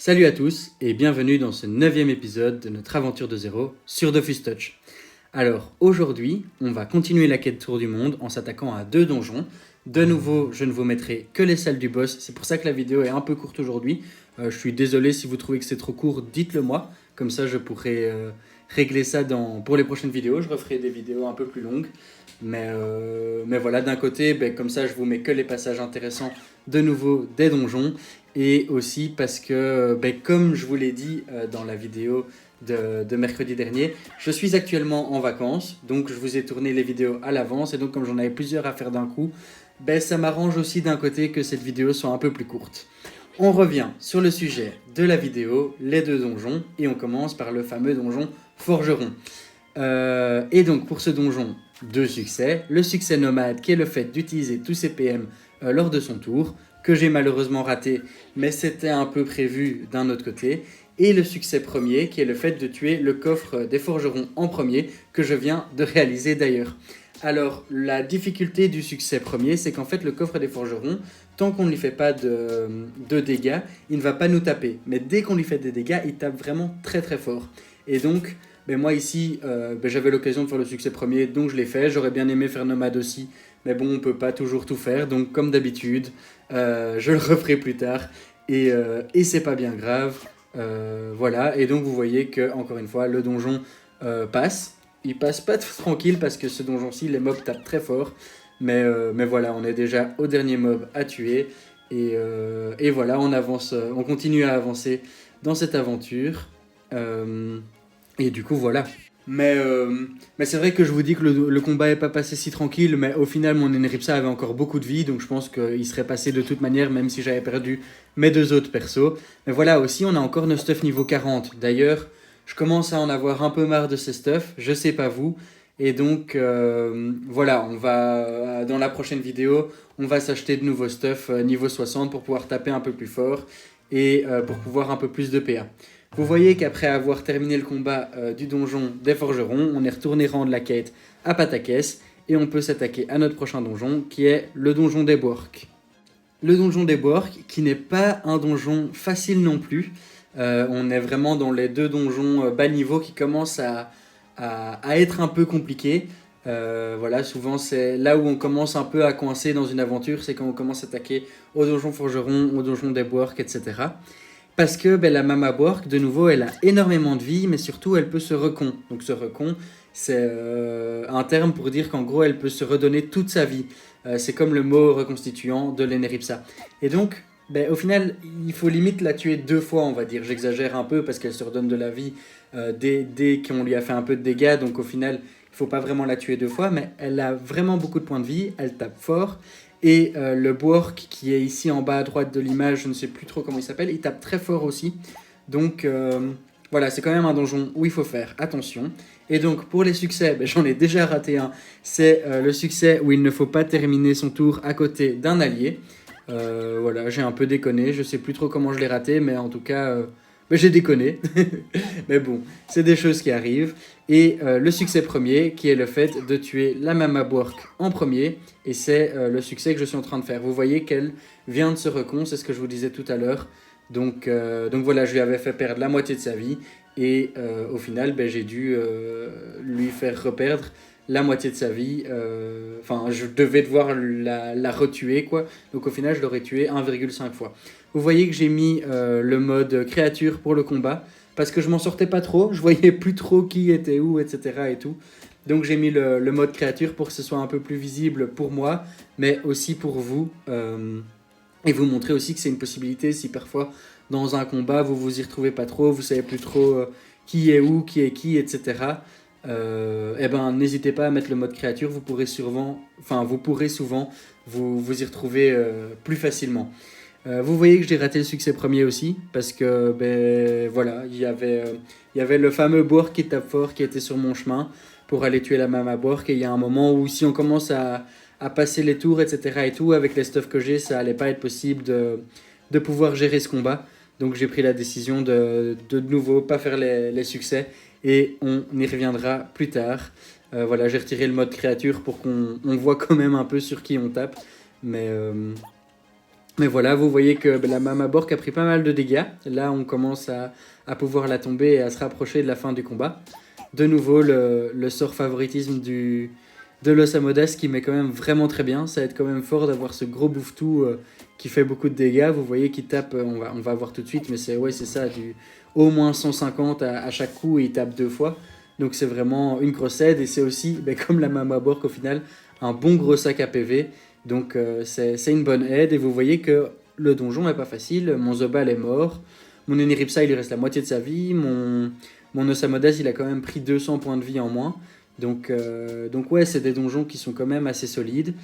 Salut à tous et bienvenue dans ce 9e épisode de notre aventure de zéro sur Dofus Touch. Alors aujourd'hui, on va continuer la quête tour du monde en s'attaquant à 2 donjons. De nouveau, je ne vous mettrai que les salles du boss, c'est pour ça que la vidéo est un peu courte aujourd'hui. Je suis désolé si vous trouvez que c'est trop court, dites-le moi, comme ça je pourrai régler ça pour les prochaines vidéos. Je referai des vidéos un peu plus longues. Mais voilà, d'un côté, comme ça je vous mets que les passages intéressants de nouveau des donjons. Et aussi parce que, comme je vous l'ai dit dans la vidéo de mercredi dernier, je suis actuellement en vacances, donc je vous ai tourné les vidéos à l'avance, et donc comme j'en avais plusieurs à faire d'un coup, ça m'arrange aussi d'un côté que cette vidéo soit un peu plus courte. On revient sur le sujet de la vidéo, les 2 donjons, et on commence par le fameux donjon Forgeron. Et donc pour ce donjon, 2 succès, le succès nomade qui est le fait d'utiliser tous ses PM lors de son tour, que j'ai malheureusement raté, mais c'était un peu prévu d'un autre côté, et le succès premier qui est le fait de tuer le coffre des forgerons en premier, que je viens de réaliser d'ailleurs. Alors la difficulté du succès premier, c'est qu'en fait le coffre des forgerons, tant qu'on ne lui fait pas de dégâts, il ne va pas nous taper, mais dès qu'on lui fait des dégâts, il tape vraiment très très fort. Et donc moi ici, j'avais l'occasion de faire le succès premier, donc je l'ai fait. J'aurais bien aimé faire nomade aussi, mais bon, on peut pas toujours tout faire. Donc comme d'habitude, je le referai plus tard, et c'est pas bien grave. Voilà, et donc vous voyez que, encore une fois, le donjon passe. Il passe pas tranquille parce que ce donjon-ci, les mobs tapent très fort. Mais voilà, on est déjà au dernier mob à tuer. Et voilà, on avance, on continue à avancer dans cette aventure. Et du coup, voilà. Mais c'est vrai que je vous dis que le combat n'est pas passé si tranquille, mais au final, mon Enripsa avait encore beaucoup de vie, donc je pense qu'il serait passé de toute manière, même si j'avais perdu mes 2 autres persos. Mais voilà, aussi, on a encore nos stuff niveau 40. D'ailleurs, je commence à en avoir un peu marre de ces stuff, je sais pas vous. Et donc, voilà, on va, dans la prochaine vidéo, on va s'acheter de nouveaux stuff niveau 60 pour pouvoir taper un peu plus fort et pour pouvoir un peu plus de PA. Vous voyez qu'après avoir terminé le combat du donjon des forgerons, on est retourné rendre la quête à Patakès et on peut s'attaquer à notre prochain donjon qui est le donjon des Borques. Le donjon des Borques qui n'est pas un donjon facile non plus. On est vraiment dans les 2 donjons bas niveau qui commencent à être un peu compliqués. Voilà, souvent c'est là où on commence un peu à coincer dans une aventure, c'est quand on commence à attaquer au donjon forgeron, au donjon des Borques, etc. Parce que la Mama Bork, de nouveau, elle a énormément de vie, mais surtout, elle peut se recon. Donc se recon, c'est un terme pour dire qu'en gros, elle peut se redonner toute sa vie. C'est comme le mot reconstituant de l'Eneripsa. Et donc, au final, il faut limite la tuer 2 fois, on va dire. J'exagère un peu parce qu'elle se redonne de la vie dès qu'on lui a fait un peu de dégâts. Donc au final, il ne faut pas vraiment la tuer 2 fois, mais elle a vraiment beaucoup de points de vie, elle tape fort. Et le Bork qui est ici en bas à droite de l'image, je ne sais plus trop comment il s'appelle, il tape très fort aussi. Donc voilà, c'est quand même un donjon où il faut faire attention. Et donc pour les succès, j'en ai déjà raté un. C'est le succès où il ne faut pas terminer son tour à côté d'un allié. Voilà, j'ai un peu déconné, je sais plus trop comment je l'ai raté, mais en tout cas, j'ai déconné. Mais bon, c'est des choses qui arrivent. Et le succès premier, qui est le fait de tuer la Mama Bork en premier. Et c'est le succès que je suis en train de faire. Vous voyez qu'elle vient de se recon, c'est ce que je vous disais tout à l'heure. Donc voilà, je lui avais fait perdre la moitié de sa vie. Et au final, j'ai dû lui faire reperdre la moitié de sa vie. Enfin, je devais devoir la retuer, quoi. Donc au final, je l'aurais tué 1,5 fois. Vous voyez que j'ai mis le mode créature pour le combat. Parce que je m'en sortais pas trop, je voyais plus trop qui était où, etc. et tout. Donc j'ai mis le mode créature pour que ce soit un peu plus visible pour moi, mais aussi pour vous. Et vous montrer aussi que c'est une possibilité si parfois dans un combat vous vous y retrouvez pas trop, vous savez plus trop qui est où, qui est qui, etc. N'hésitez pas à mettre le mode créature, vous pourrez souvent vous y retrouver plus facilement. Vous voyez que j'ai raté le succès premier aussi, parce que voilà, il y avait le fameux Bork qui tape fort qui était sur mon chemin pour aller tuer la Mama Bork, et il y a un moment où si on commence à passer les tours, etc. et tout, avec les stuffs que j'ai, ça allait pas être possible de pouvoir gérer ce combat. Donc j'ai pris la décision de nouveau pas faire les succès, et on y reviendra plus tard. Voilà, j'ai retiré le mode créature pour qu'on voit quand même un peu sur qui on tape, mais Mais voilà, vous voyez que la Mama Bork a pris pas mal de dégâts. Là, on commence à pouvoir la tomber et à se rapprocher de la fin du combat. De nouveau, le sort favoritisme de Los Amodas qui met quand même vraiment très bien. Ça va être quand même fort d'avoir ce gros bouffetou qui fait beaucoup de dégâts. Vous voyez qu'il tape, on va voir tout de suite, mais c'est ça, au moins 150 à chaque coup et il tape 2 fois. Donc c'est vraiment une grosse aide et c'est aussi, comme la Mama Bork au final, un bon gros sac à PV. Donc c'est une bonne aide et vous voyez que le donjon n'est pas facile. Mon Zobal est mort. Mon Eniripsa, il lui reste la moitié de sa vie. Mon Osamodas, il a quand même pris 200 points de vie en moins. Donc ouais, c'est des donjons qui sont quand même assez solides.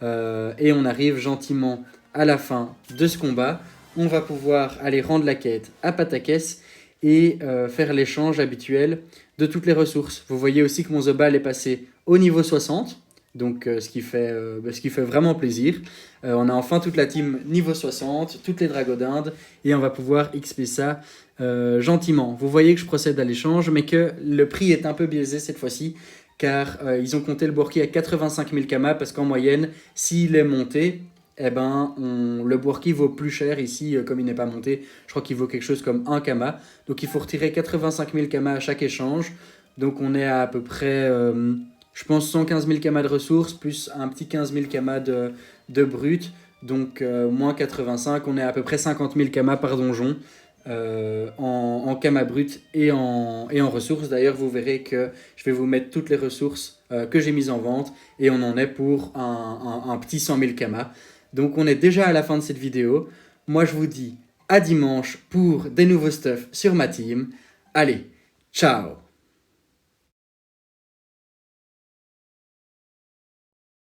Et on arrive gentiment à la fin de ce combat. On va pouvoir aller rendre la quête à Patakès et faire l'échange habituel de toutes les ressources. Vous voyez aussi que mon Zobal est passé au niveau 60. Donc ce qui fait vraiment plaisir. On a enfin toute la team niveau 60, toutes les dragodindes, et on va pouvoir XP ça gentiment. Vous voyez que je procède à l'échange, mais que le prix est un peu biaisé cette fois-ci, car ils ont compté le Borki à 85 000 kamas, parce qu'en moyenne, s'il est monté, le Borki vaut plus cher ici, comme il n'est pas monté. Je crois qu'il vaut quelque chose comme 1 kama. Donc il faut retirer 85 000 kamas à chaque échange. Donc on est à peu près... je pense 115 000 kamas de ressources, plus un petit 15 000 kamas de brut. Donc moins 85, on est à peu près 50 000 kamas par donjon en kamas brut et en ressources. D'ailleurs, vous verrez que je vais vous mettre toutes les ressources que j'ai mises en vente. Et on en est pour un petit 100 000 kamas. Donc on est déjà à la fin de cette vidéo. Moi, je vous dis à dimanche pour des nouveaux stuff sur ma team. Allez, ciao!